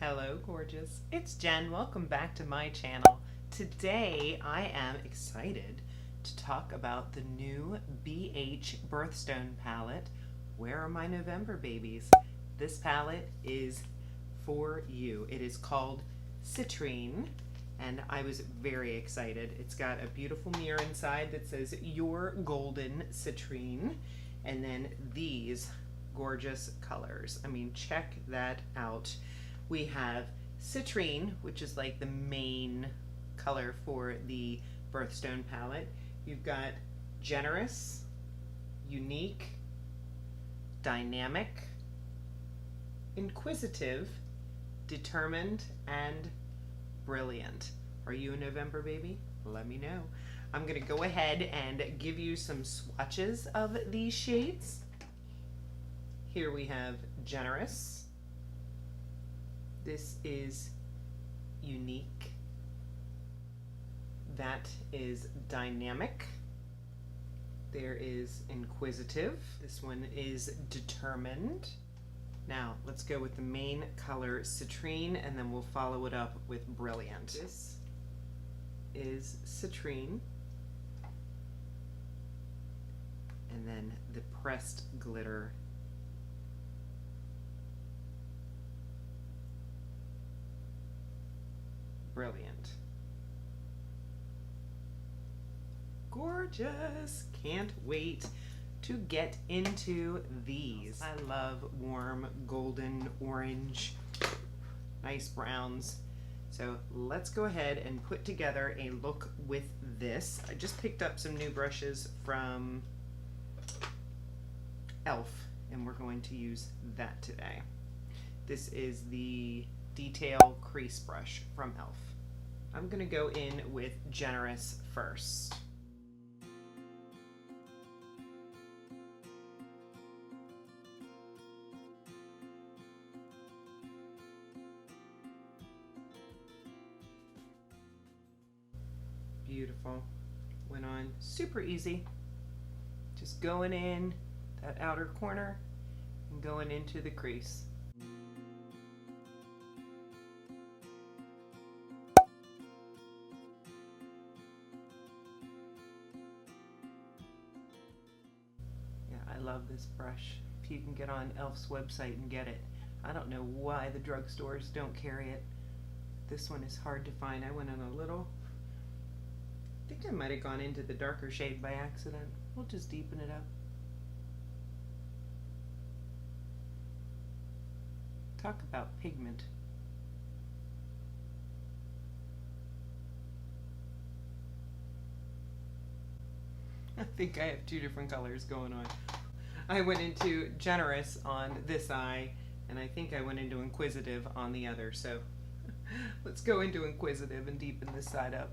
Hello gorgeous, it's Jen. Welcome back to my channel. Today I am excited to talk about the new BH Birthstone palette. Where are my November babies? This palette is for you. It is called Citrine and I was very excited. It's got a beautiful mirror inside that says Your Golden Citrine, and then these gorgeous colors. I mean, check that out. We have Citrine, which is like the main color for the Birthstone palette. You've got Generous, Unique, Dynamic, Inquisitive, Determined, and Brilliant. Are you a November baby? Let me know. I'm gonna go ahead and give you some swatches of these shades. Here we have Generous. This is Unique. That is Dynamic. There is Inquisitive. This one is Determined. Now let's go with the main color, Citrine, and then we'll follow it up with Brilliant. This is Citrine. And then the pressed glitter. Brilliant. Gorgeous. Can't wait to get into these. I love warm golden orange, nice browns. So let's go ahead and put together a look with this. I just picked up some new brushes from Elf and we're going to use that today. This is the Detail Crease brush from Elf. I'm going to go in with Generous first. Beautiful. Went on super easy. Just going in that outer corner and going into the crease. I love this brush. If you can get on Elf's website and get it. I don't know why the drugstores don't carry it. This one is hard to find. I went on a little, I think I might have gone into the darker shade by accident. We'll just deepen it up. Talk about pigment. I think I have two different colors going on. I went into Generous on this eye, and I think I went into Inquisitive on the other, so let's go into Inquisitive and deepen this side up.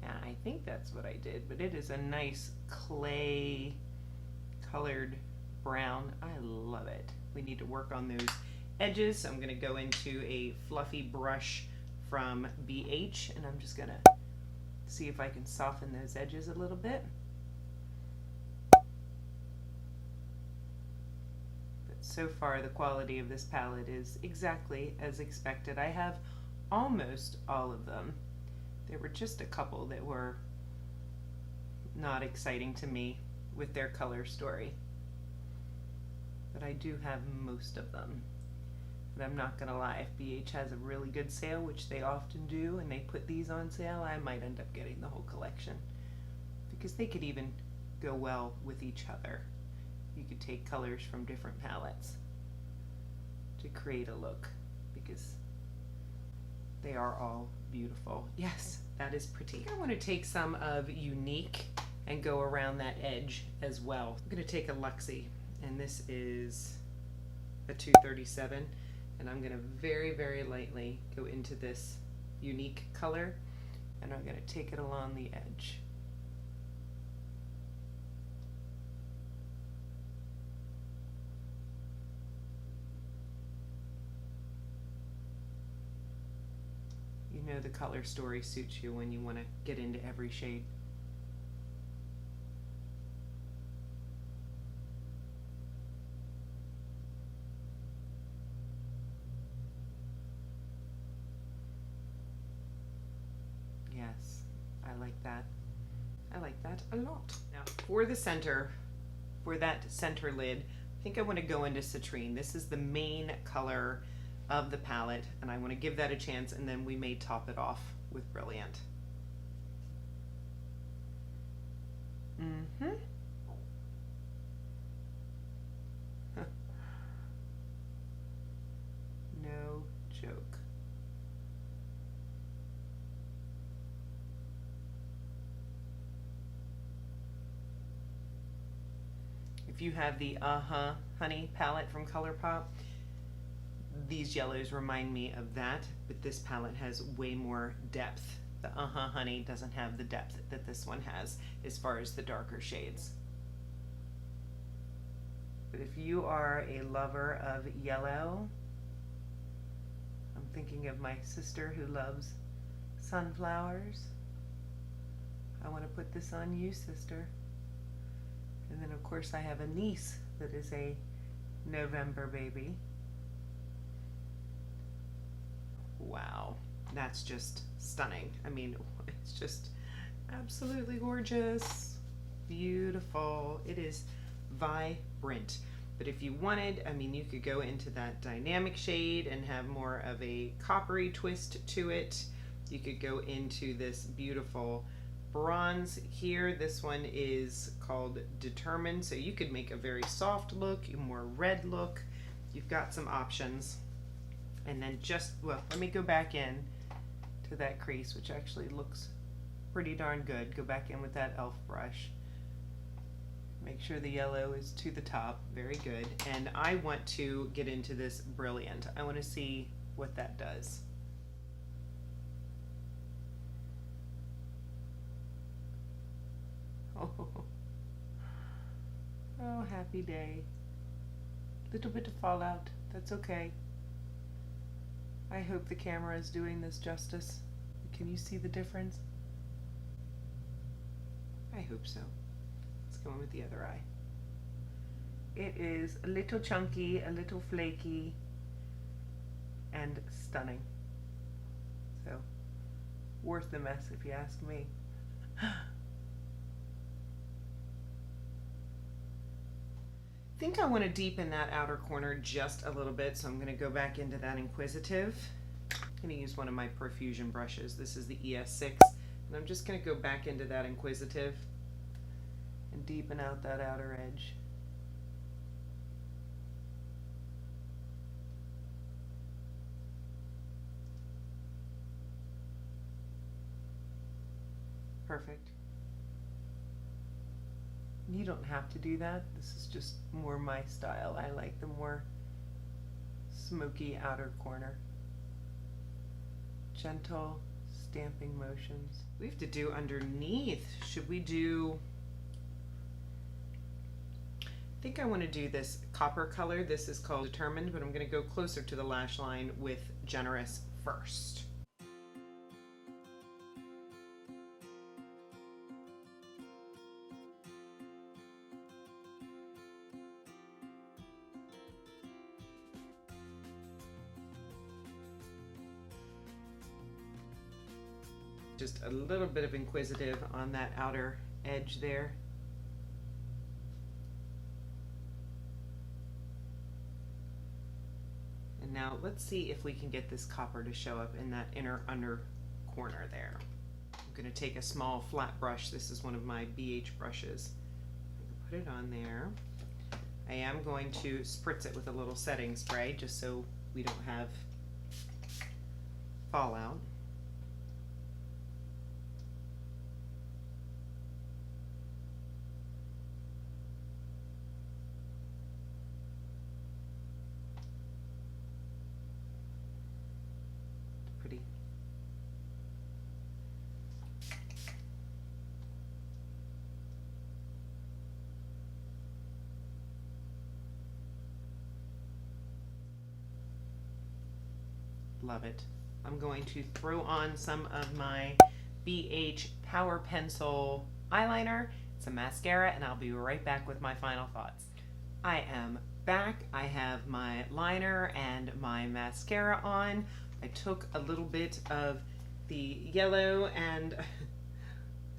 Yeah, I think that's what I did, but it is a nice clay colored brown. I love it. We need to work on those edges, so I'm going to go into a fluffy brush from BH, and I'm just going to see if I can soften those edges a little bit. But so far the quality of this palette is exactly as expected. I have almost all of them. There were just a couple that were not exciting to me with their color story. But I do have most of them. But I'm not gonna lie, if BH has a really good sale, which they often do, and they put these on sale, I might end up getting the whole collection. Because they could even go well with each other. You could take colors from different palettes to create a look, because they are all beautiful. Yes, that is pretty. I want to take some of Unique and go around that edge as well. I'm gonna take a Luxie, and this is a 237. And I'm going to very, very lightly go into this Unique color, and I'm going to take it along the edge. You know the color story suits you when you want to get into every shade. Yes, I like that. I like that a lot. Now, for the center, for that center lid, I think I want to go into Citrine. This is the main color of the palette, and I want to give that a chance, and then we may top it off with Brilliant. Mm-hmm. No joke. If you have the Honey palette from ColourPop, these yellows remind me of that, but this palette has way more depth. The Honey doesn't have the depth that this one has as far as the darker shades. But if you are a lover of yellow, I'm thinking of my sister who loves sunflowers. I want to put this on you, sister. And then of course I have a niece that is a November baby. Wow, that's just stunning. I mean, it's just absolutely gorgeous, beautiful. It is vibrant. But if you wanted, I mean, you could go into that dynamic shade and have more of a coppery twist to it. You could go into this beautiful bronze here. This one is called Determined, so you could make a very soft look, a more red look. You've got some options. And then just, well, let me go back in to that crease, which actually looks pretty darn good. Go back in with that e.l.f. brush. Make sure the yellow is to the top. Very good. And I want to get into this Brilliant. I want to see what that does. Oh, happy day. Little bit of fallout. That's okay. I hope the camera is doing this justice. Can you see the difference? I hope so. Let's go in with the other eye. It is a little chunky, a little flaky, and stunning. So, worth the mess if you ask me. I think I want to deepen that outer corner just a little bit, so I'm going to go back into that Inquisitive. I'm going to use one of my Profusion brushes. This is the ES6, and I'm just going to go back into that Inquisitive and deepen out that outer edge. Perfect. You don't have to do that. This is just more my style. I like the more smoky outer corner. Gentle stamping motions. We have to do underneath. Should we do... I think I want to do this copper color. This is called Determined, but I'm going to go closer to the lash line with Generous first. Just a little bit of Inquisitive on that outer edge there. And now let's see if we can get this copper to show up in that inner under corner there. I'm going to take a small flat brush. This is one of my BH brushes. Put it on there. I am going to spritz it with a little setting spray just so we don't have fallout. Love it. I'm going to throw on some of my BH Power Pencil eyeliner, some mascara, and I'll be right back with my final thoughts. I am back. I have my liner and my mascara on. I took a little bit of the yellow, and I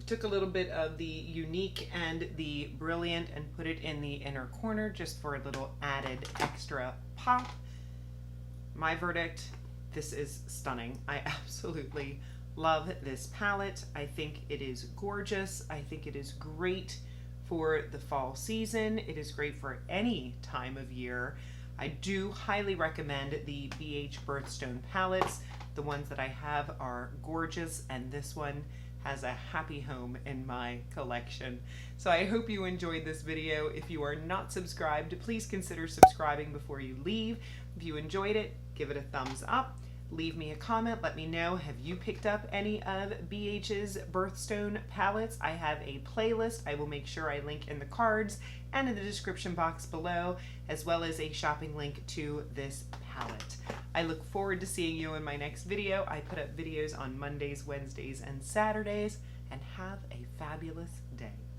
took a little bit of the Unique and the Brilliant and put it in the inner corner just for a little added extra pop. My verdict, this is stunning. I absolutely love this palette. I think it is gorgeous. I think it is great for the fall season. It is great for any time of year. I do highly recommend the BH Birthstone palettes. The ones that I have are gorgeous, and this one has a happy home in my collection. So I hope you enjoyed this video. If you are not subscribed, please consider subscribing before you leave. If you enjoyed it, give it a thumbs up. Leave me a comment. Let me know, have you picked up any of BH's Birthstone palettes? I have a playlist. I will make sure I link in the cards and in the description box below, as well as a shopping link to this palette. I look forward to seeing you in my next video. I put up videos on Mondays, Wednesdays, and Saturdays, and have a fabulous day.